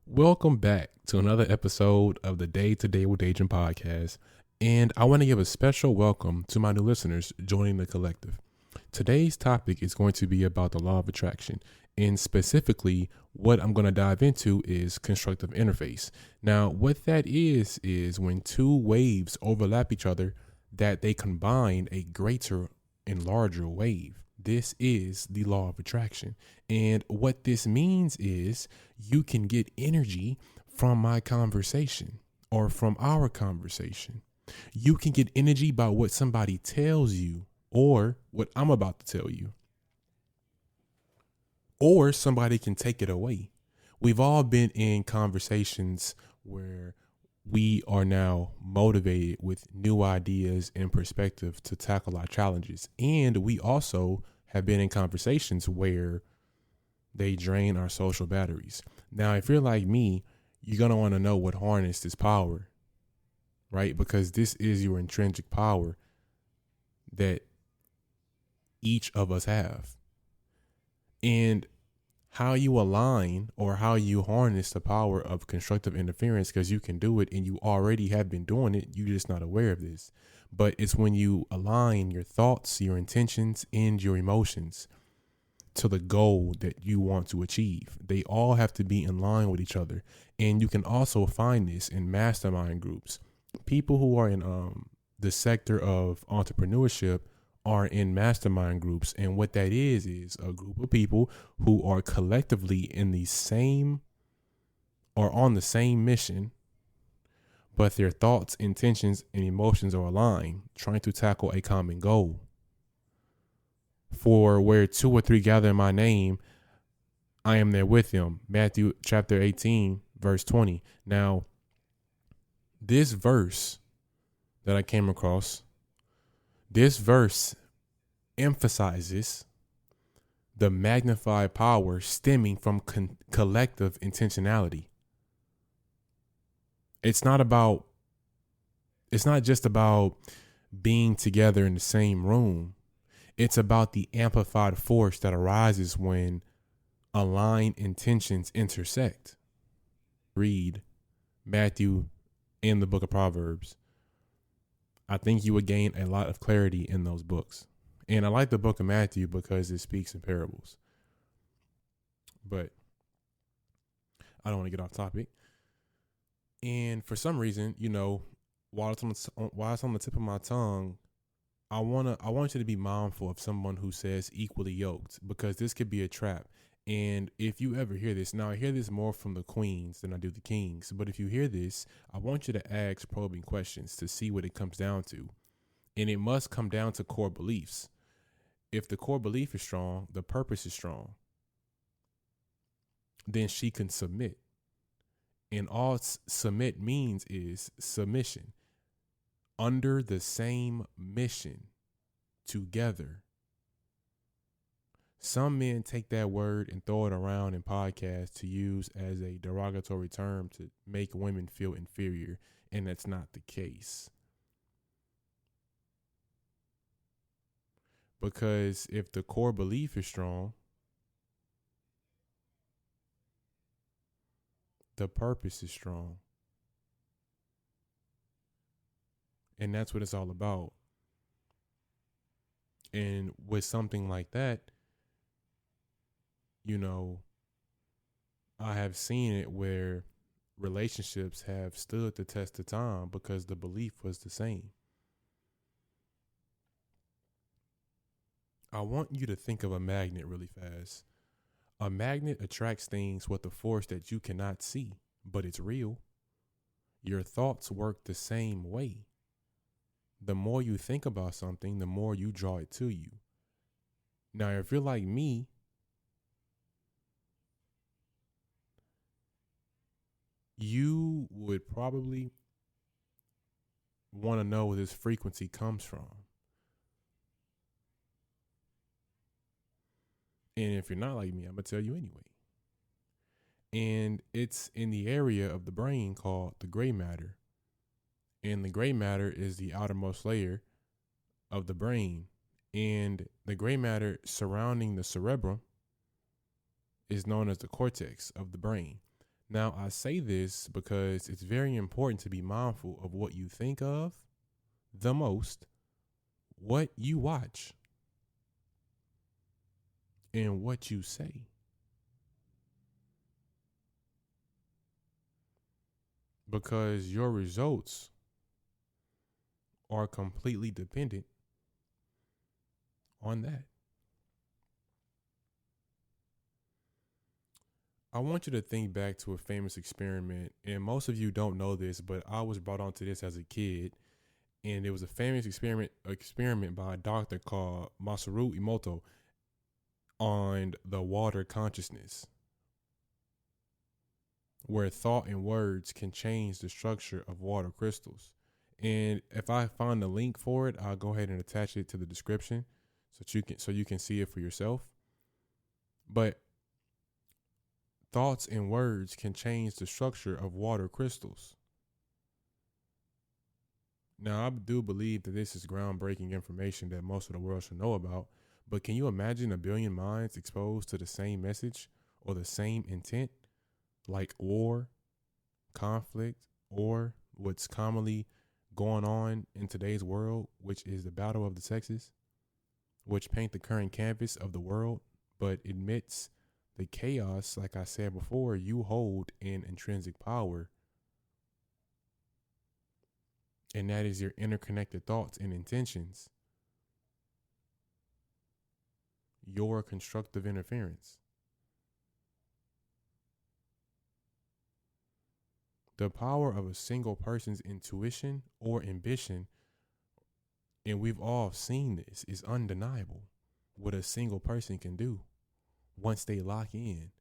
Welcome back to another episode of the Day to Day with Daidrien podcast. And I want to give a special welcome to my new listeners joining the collective. Today's topic is going to be about the law of attraction. And specifically, what I'm going to dive into is constructive interface. Now, what that is when two waves overlap each other, that they combine a greater and larger wave. This is the law of attraction. And what this means is you can get energy from my conversation or from our conversation. You can get energy by what somebody tells you or what I'm about to tell you. Or somebody can take it away. We've all been in conversations where we are now motivated with new ideas and perspective to tackle our challenges. And we also have been in conversations where they drain our social batteries. Now, if you're like me, you're going to want to know what harnessed this power, right? Because this is your intrinsic power that each of us have. And how you align or how you harness the power of constructive interference, because you can do it and you already have been doing it. You're just not aware of this. But it's when you align your thoughts, your intentions, and your emotions to the goal that you want to achieve. They all have to be in line with each other. And you can also find this in mastermind groups. People who are in the sector of entrepreneurship are in mastermind groups. And what that is a group of people who are collectively in the same or on the same mission, but their thoughts, intentions, and emotions are aligned, trying to tackle a common goal. For where two or three gather in my name, I am there with them. Matthew chapter 18, verse 20. Now, this verse that I came across, this verse emphasizes the magnified power stemming from collective intentionality. It's not just about being together in the same room. It's about the amplified force that arises when aligned intentions intersect. Read Matthew and the book of Proverbs. I think you would gain a lot of clarity in those books. And I like the book of Matthew because it speaks in parables. But I don't want to get off topic. And for some reason, while it's on the tip of my tongue, I want you to be mindful of someone who says equally yoked, because this could be a trap. And if you ever hear this, now I hear this more from the queens than I do the kings, but if you hear this, I want you to ask probing questions to see what it comes down to. And it must come down to core beliefs. If the core belief is strong, the purpose is strong, then she can submit. And all submit means is submission. Under the same mission, together. Some men take that word and throw it around in podcasts to use as a derogatory term to make women feel inferior, and that's not the case. Because if the core belief is strong, the purpose is strong. And that's what it's all about. And with something like that, I have seen it where relationships have stood the test of time because the belief was the same. I want you to think of a magnet really fast. A magnet attracts things with a force that you cannot see, but it's real. Your thoughts work the same way. The more you think about something, the more you draw it to you. Now, if you're like me, you would probably want to know where this frequency comes from. And if you're not like me, I'm going to tell you anyway. And it's in the area of the brain called the gray matter. And the gray matter is the outermost layer of the brain. And the gray matter surrounding the cerebrum is known as the cortex of the brain. Now, I say this because it's very important to be mindful of what you think of the most, what you watch, and what you say. Because your results are completely dependent on that. I want you to think back to a famous experiment, and most of you don't know this, but I was brought onto this as a kid, and it was a famous experiment by a doctor called Masaru Emoto on the water consciousness, where thought and words can change the structure of water crystals. And if I find the link for it, I'll go ahead and attach it to the description so you can see it for yourself. But thoughts and words can change the structure of water crystals. Now, I do believe that this is groundbreaking information that most of the world should know about, but can you imagine a billion minds exposed to the same message or the same intent, like war, conflict, or what's commonly going on in today's world, which is the battle of the sexes, which paint the current canvas of the world, but admits the chaos, like I said before, you hold in intrinsic power. And that is your interconnected thoughts and intentions, your constructive interference. The power of a single person's intuition or ambition, and we've all seen this, is undeniable. What a single person can do once they lock in,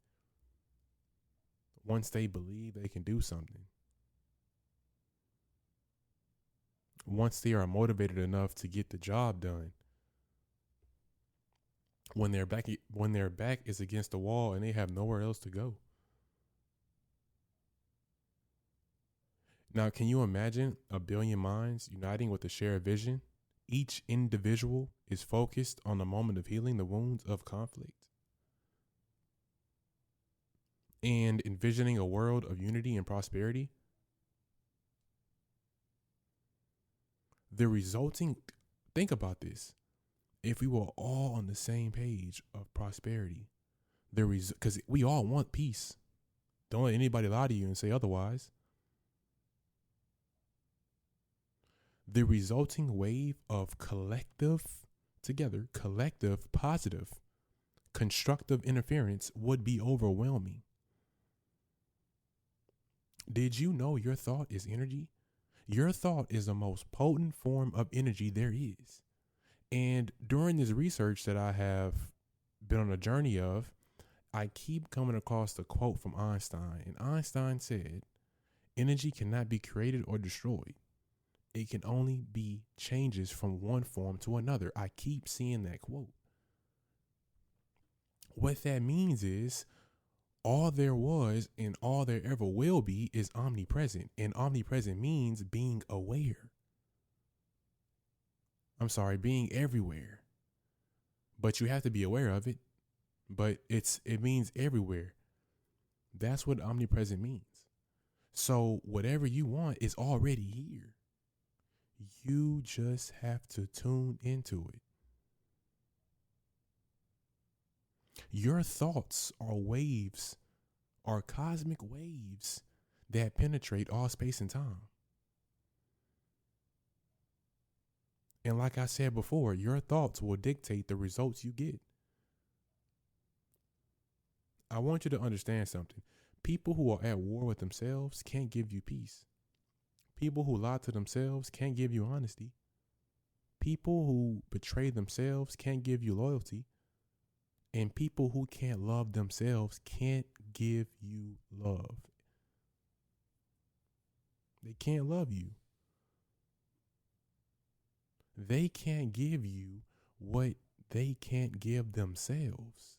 once they believe they can do something, once they are motivated enough to get the job done. When their back is against the wall and they have nowhere else to go. Now, can you imagine a billion minds uniting with a shared vision? Each individual is focused on the moment of healing the wounds of conflict and envisioning a world of unity and prosperity. Think about this. If we were all on the same page of prosperity, because we all want peace. Don't let anybody lie to you and say otherwise. The resulting wave of collective, positive, constructive interference would be overwhelming. Did you know your thought is energy? Your thought is the most potent form of energy there is. And during this research that I have been on a journey of, I keep coming across the quote from Einstein. And Einstein said, energy cannot be created or destroyed. It can only be changes from one form to another. I keep seeing that quote. What that means is all there was and all there ever will be is omnipresent. And omnipresent means being aware. Being everywhere. But you have to be aware of it. But it means everywhere. That's what omnipresent means. So whatever you want is already here. You just have to tune into it. Your thoughts are cosmic waves that penetrate all space and time. And like I said before, your thoughts will dictate the results you get. I want you to understand something. People who are at war with themselves can't give you peace. People who lie to themselves can't give you honesty. People who betray themselves can't give you loyalty. And people who can't love themselves can't give you love. They can't love you. They can't give you what they can't give themselves.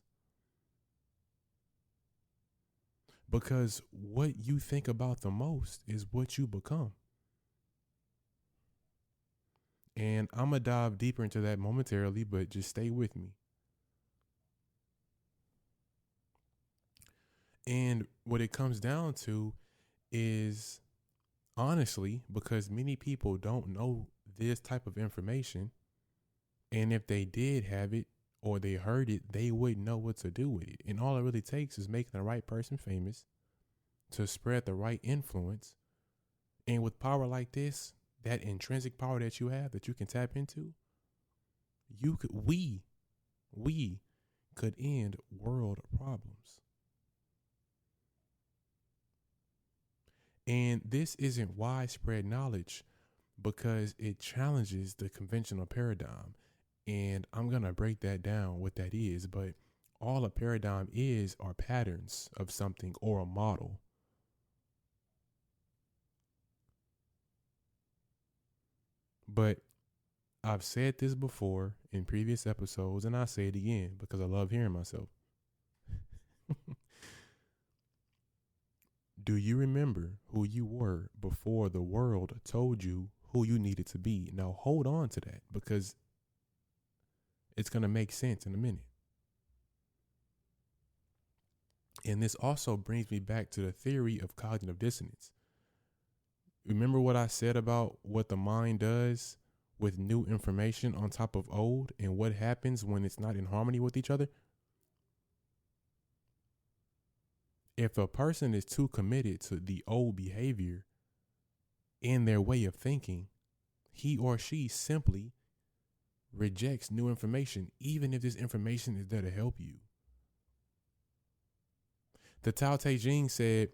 Because what you think about the most is what you become. And I'm going to dive deeper into that momentarily, but just stay with me. And what it comes down to is honestly, because many people don't know this type of information. And if they did have it or they heard it, they wouldn't know what to do with it. And all it really takes is making the right person famous to spread the right influence. And with power like this, that intrinsic power that you have that you can tap into, we could end world problems. And this isn't widespread knowledge because it challenges the conventional paradigm. And I'm going to break that down, what that is. But all a paradigm is are patterns of something or a model. But I've said this before in previous episodes, and I say it again because I love hearing myself. Do you remember who you were before the world told you who you needed to be? Now hold on to that because it's going to make sense in a minute. And this also brings me back to the theory of cognitive dissonance. Remember what I said about what the mind does with new information on top of old and what happens when it's not in harmony with each other? If a person is too committed to the old behavior in their way of thinking, he or she simply rejects new information, even if this information is there to help you. The Tao Te Ching said,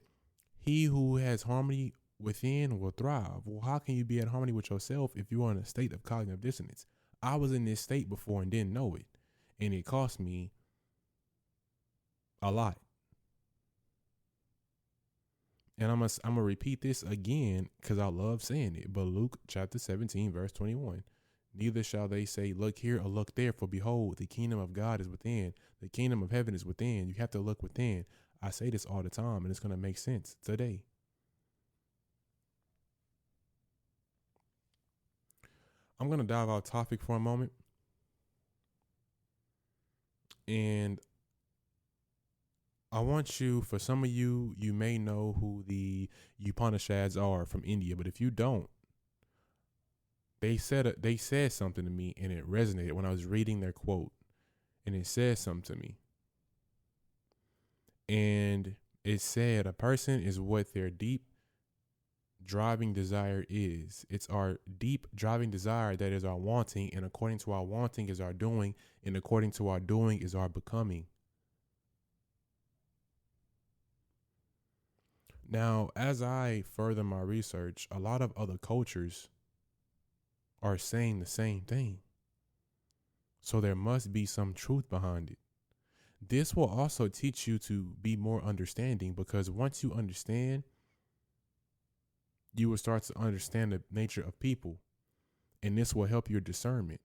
he who has harmony within will thrive. Well, how can you be at harmony with yourself if you are in a state of cognitive dissonance? I was in this state before and didn't know it. And it cost me a lot. And I'm gonna repeat this again because I love saying it. But Luke chapter 17, verse 21. Neither shall they say, look here or look there, for behold, the kingdom of God is within. The kingdom of heaven is within. You have to look within. I say this all the time, and it's going to make sense today. I'm going to dive off topic for a moment. And I want you, for some of you, you may know who the Upanishads are from India, but if you don't, they said something to me and it resonated when I was reading their quote, and it said something to me. And it said a person is what their deep driving desire is. It's our deep driving desire that is our wanting, and according to our wanting is our doing, and according to our doing is our becoming. Now, as I further my research, a lot of other cultures are saying the same thing. So there must be some truth behind it. This will also teach you to be more understanding, because once you understand, you will start to understand the nature of people, and this will help your discernment.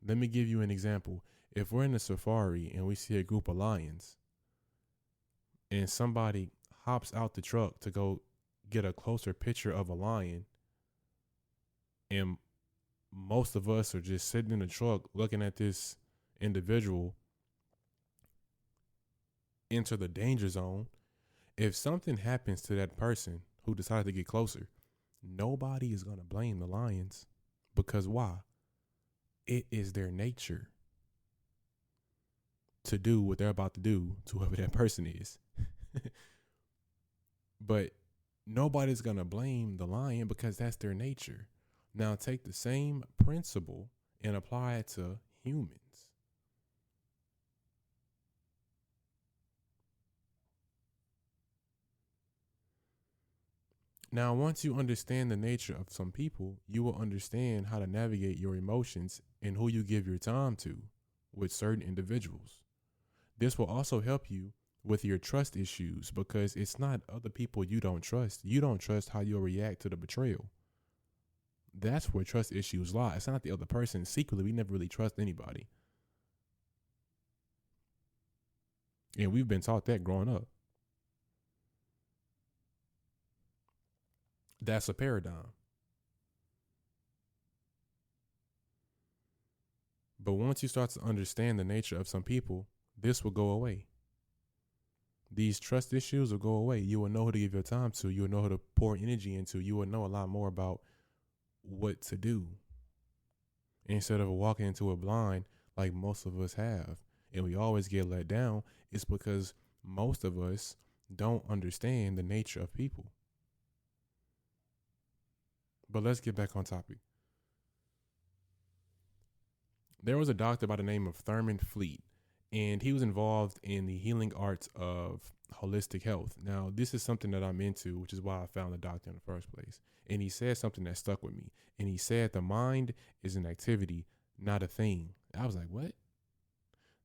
Let me give you an example. If we're in a safari and we see a group of lions and somebody hops out the truck to go get a closer picture of a lion, and most of us are just sitting in the truck looking at this individual enter the danger zone, if something happens to that person who decided to get closer, nobody is going to blame the lions, because why? It is their nature to do what they're about to do to whoever that person is. But nobody's going to blame the lion because that's their nature. Now take the same principle and apply it to humans. Now, once you understand the nature of some people, you will understand how to navigate your emotions and who you give your time to with certain individuals. This will also help you with your trust issues, because it's not other people you don't trust. You don't trust how you'll react to the betrayal. That's where trust issues lie. It's not the other person. Secretly, we never really trust anybody. And we've been taught that growing up. That's a paradigm. But once you start to understand the nature of some people, this will go away. these trust issues will go away. You will know who to give your time to. You will know who to pour energy into. You will know a lot more about what to do instead of walking into a blind like most of us have. And we always get let down. It's because most of us don't understand the nature of people. But let's get back on topic. There was a doctor by the name of Thurman Fleet, and he was involved in the healing arts of holistic health. Now, this is something that I'm into, which is why I found the doctor in the first place. And he said something that stuck with me. And he said the mind is an activity, not a thing. I was like, what?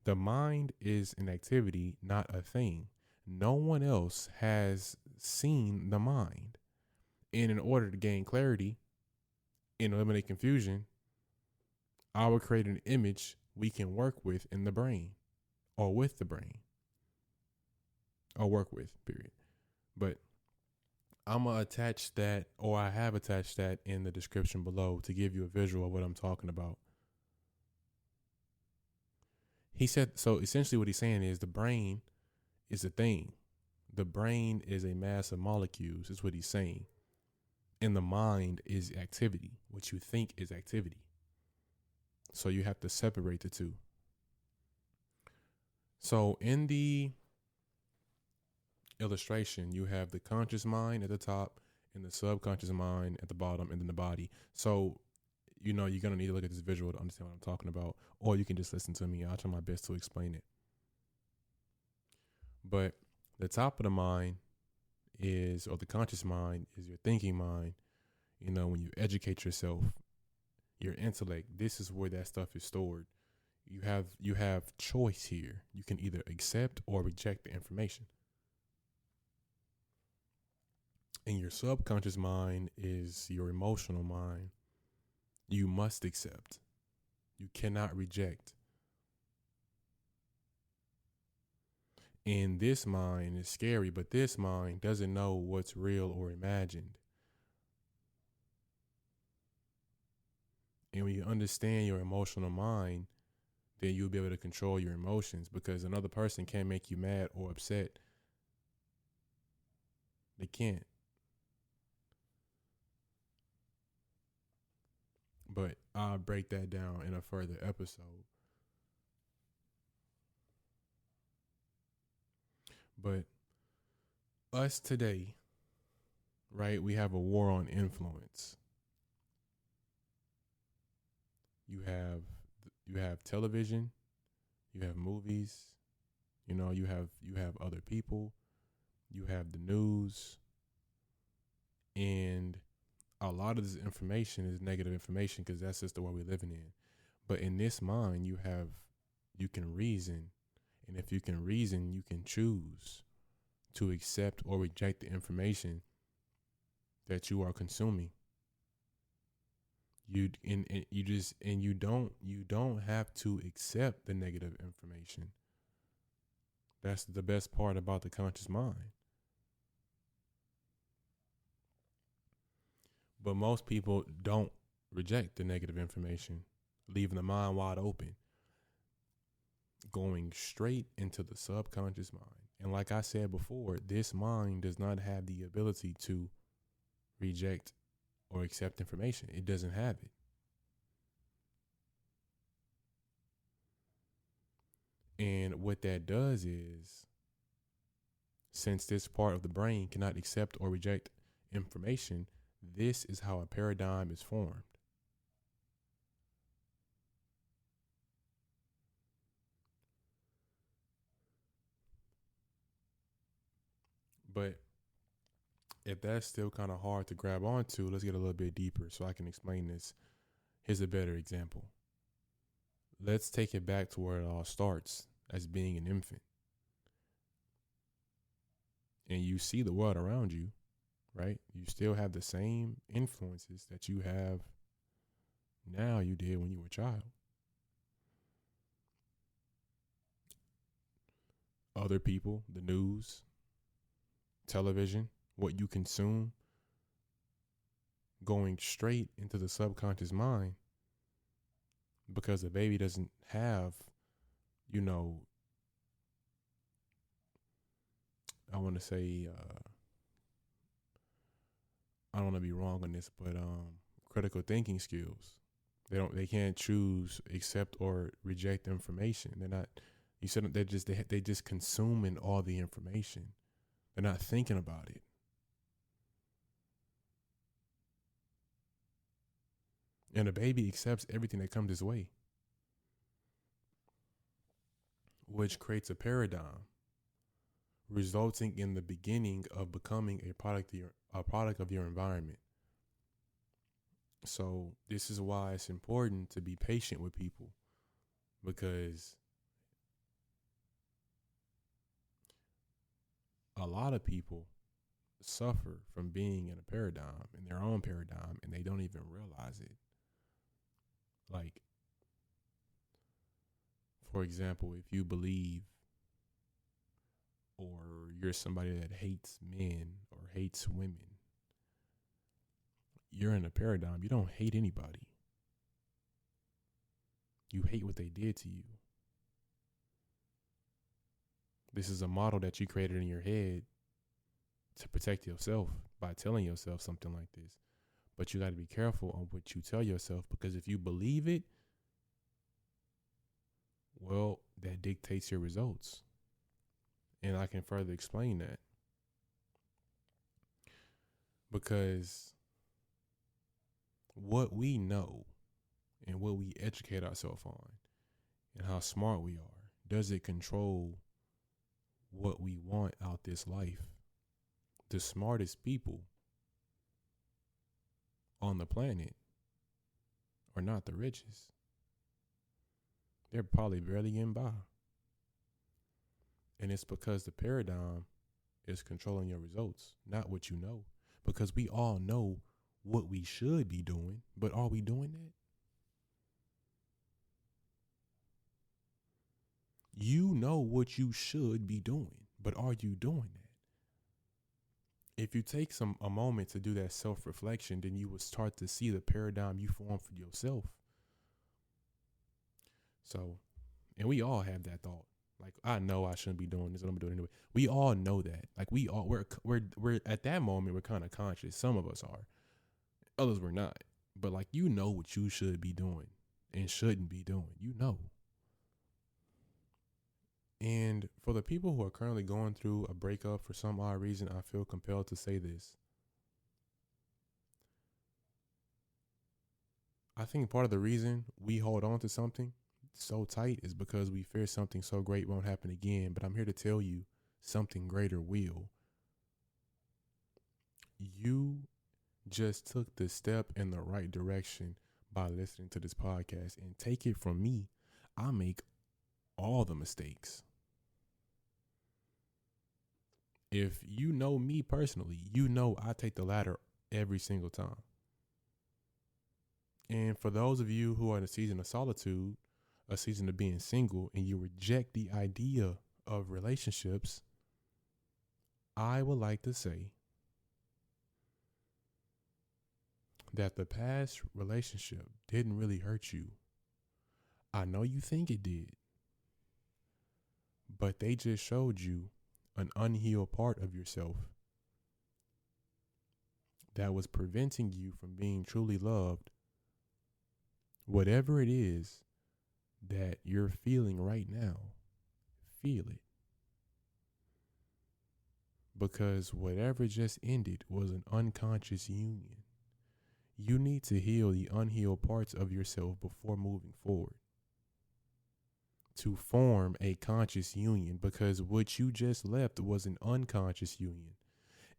The mind is an activity, not a thing. No one else has seen the mind. And in order to gain clarity and eliminate confusion, I will create an image we can work with in the brain, or with the brain, or work with, period. But I'm going to attach that, or I have attached that in the description below to give you a visual of what I'm talking about. He said, so essentially what he's saying is the brain is a thing. The brain is a mass of molecules, is what he's saying. And the mind is activity, what you think is activity. So you have to separate the two. So in the illustration, you have the conscious mind at the top and the subconscious mind at the bottom, and then the body. So, you're going to need to look at this visual to understand what I'm talking about, or you can just listen to me. I'll try my best to explain it. But the top of the mind or the conscious mind is your thinking mind. When you educate yourself, your intellect, this is where that stuff is stored. You have choice here. You can either accept or reject the information. And your subconscious mind is your emotional mind. You must accept. You cannot reject. And this mind is scary, but this mind doesn't know what's real or imagined. And when you understand your emotional mind, then you'll be able to control your emotions, because another person can't make you mad or upset. They can't. But I'll break that down in a further episode. But us today, right, we have a war on influence. You have television, you have movies, you have other people, you have the news, and a lot of this information is negative information because that's just the world we're living in. But in this mind, you can reason, and if you can reason, you can choose to accept or reject the information that you are consuming. You don't have to accept the negative information. That's the best part about the conscious mind. But most people don't reject the negative information, leaving the mind wide open, going straight into the subconscious mind. And like I said before, this mind does not have the ability to reject or accept information. It doesn't have it. And what that does is, since this part of the brain cannot accept or reject information, this is how a paradigm is formed. But if that's still kind of hard to grab onto, let's get a little bit deeper so I can explain this. Here's a better example. Let's take it back to where it all starts, as being an infant. And you see the world around you, right? You still have the same influences that you have now you did when you were a child. Other people, the news, television, what you consume, going straight into the subconscious mind, because the baby doesn't have, I want to say, I don't want to be wrong on this, but critical thinking skills. They can't choose, accept or reject information. They're not. You said they just consuming all the information. They're not thinking about it. And a baby accepts everything that comes his way, which creates a paradigm, resulting in the beginning of becoming a product of your environment. So this is why it's important to be patient with people, because a lot of people suffer from being in a paradigm, in their own paradigm, and they don't even realize it. Like, for example, if you believe or you're somebody that hates men or hates women, you're in a paradigm. You don't hate anybody. You hate what they did to you. This is a model that you created in your head to protect yourself by telling yourself something like this. But you got to be careful on what you tell yourself, because if you believe it, well, that dictates your results. And I can further explain that. Because what we know and what we educate ourselves on and how smart we are, does it control what we want out this life? The smartest people on the planet are not the richest. They're probably barely getting by. And it's because the paradigm is controlling your results, not what you know. Because we all know what we should be doing, but are we doing that? You know what you should be doing, but are you doing that? If you take a moment to do that self-reflection, then you will start to see the paradigm you form for yourself. So, and we all have that thought. Like, I know I shouldn't be doing this, but I'm doing it anyway. We all know that. Like, we're at that moment, we're kind of conscious. Some of us are, others were not. But like, you know what you should be doing and shouldn't be doing. You know. And for the people who are currently going through a breakup for some odd reason, I feel compelled to say this. I think part of the reason we hold on to something so tight is because we fear something so great won't happen again. But I'm here to tell you, something greater will. You just took the step in the right direction by listening to this podcast. And take it from me, I make all the mistakes. If you know me personally, you know I take the latter every single time. And for those of you who are in a season of solitude, a season of being single, and you reject the idea of relationships, I would like to say that the past relationship didn't really hurt you. I know you think it did, but they just showed you an unhealed part of yourself that was preventing you from being truly loved. Whatever it is that you're feeling right now, feel it. Because whatever just ended was an unconscious union. You need to heal the unhealed parts of yourself before moving forward to form a conscious union, because what you just left was an unconscious union.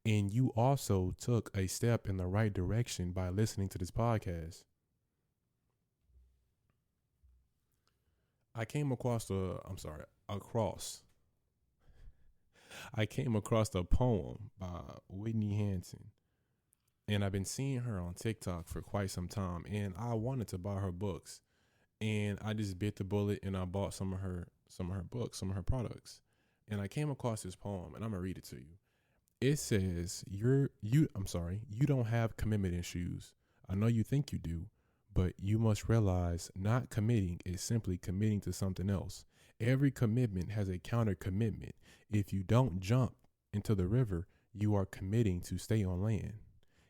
And you also took a step in the right direction by listening to this podcast. I came across a poem by Whitney Hanson. And I've been seeing her on TikTok for quite some time. And I wanted to buy her books. And I just bit the bullet and I bought some of her books, some of her products. And I came across this poem, and I'm gonna read it to you. It says, you don't have commitment issues. I know you think you do, but you must realize not committing is simply committing to something else. Every commitment has a counter commitment. If you don't jump, into the river, you are committing to stay on land.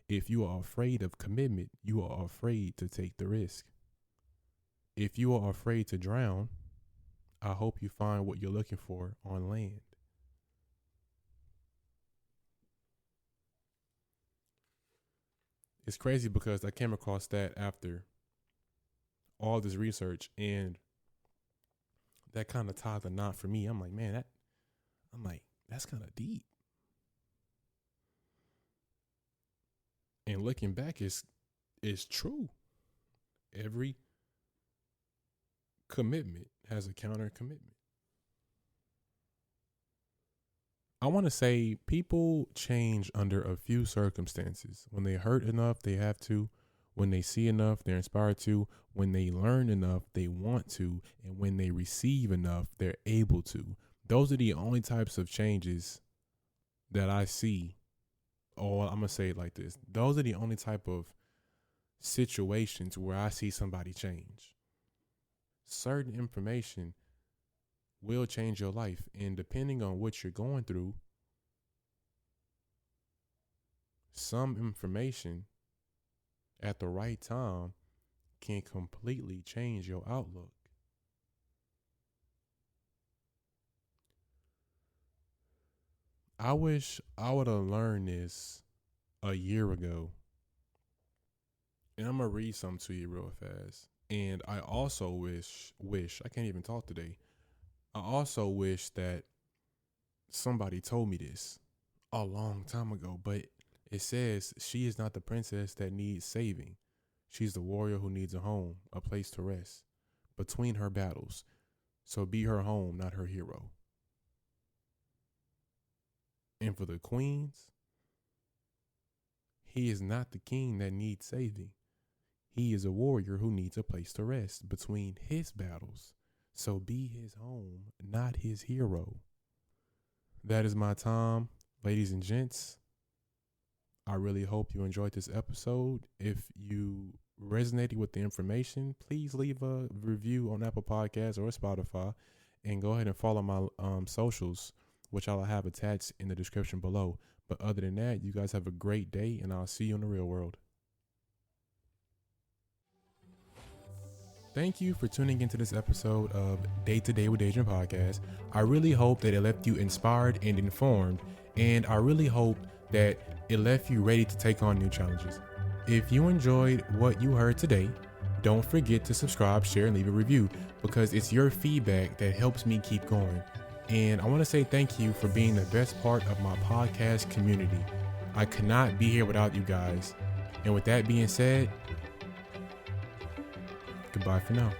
If you are afraid of commitment, you are afraid to take the risk. If you are afraid to drown, I hope you find what you're looking for on land. It's crazy because I came across that after all this research, and that kind of tied the knot for me. I'm like, man, that's kind of deep. And looking back, it's true. Every commitment has a counter commitment. I want to say people change under a few circumstances. When they hurt enough, they have to. When they see enough, they're inspired to. When they learn enough, they want to. And when they receive enough, they're able to. Those are the only types of changes that I see. Or I'm going to say it like this. Those are the only type of situations where I see somebody change. Certain information will change your life. And depending on what you're going through, some information at the right time can completely change your outlook. I wish I would have learned this a year ago. And I'm going to read something to you real fast. And I also wish, I can't even talk today. I also wish that somebody told me this a long time ago, but it says she is not the princess that needs saving. She's the warrior who needs a home, a place to rest between her battles. So be her home, not her hero. And for the queens, he is not the king that needs saving. He is a warrior who needs a place to rest between his battles. So be his home, not his hero. That is my time, ladies and gents. I really hope you enjoyed this episode. If you resonated with the information, please leave a review on Apple Podcasts or Spotify, and go ahead and follow my socials, which I'll have attached in the description below. But other than that, you guys have a great day, and I'll see you in the real world. Thank you for tuning into this episode of Day to Day with Daidrien podcast. I really hope that it left you inspired and informed, and I really hope that it left you ready to take on new challenges. If you enjoyed what you heard today, don't forget to subscribe, share, and leave a review, because it's your feedback that helps me keep going. And I want to say thank you for being the best part of my podcast community. I could not be here without you guys. And with that being said, goodbye for now.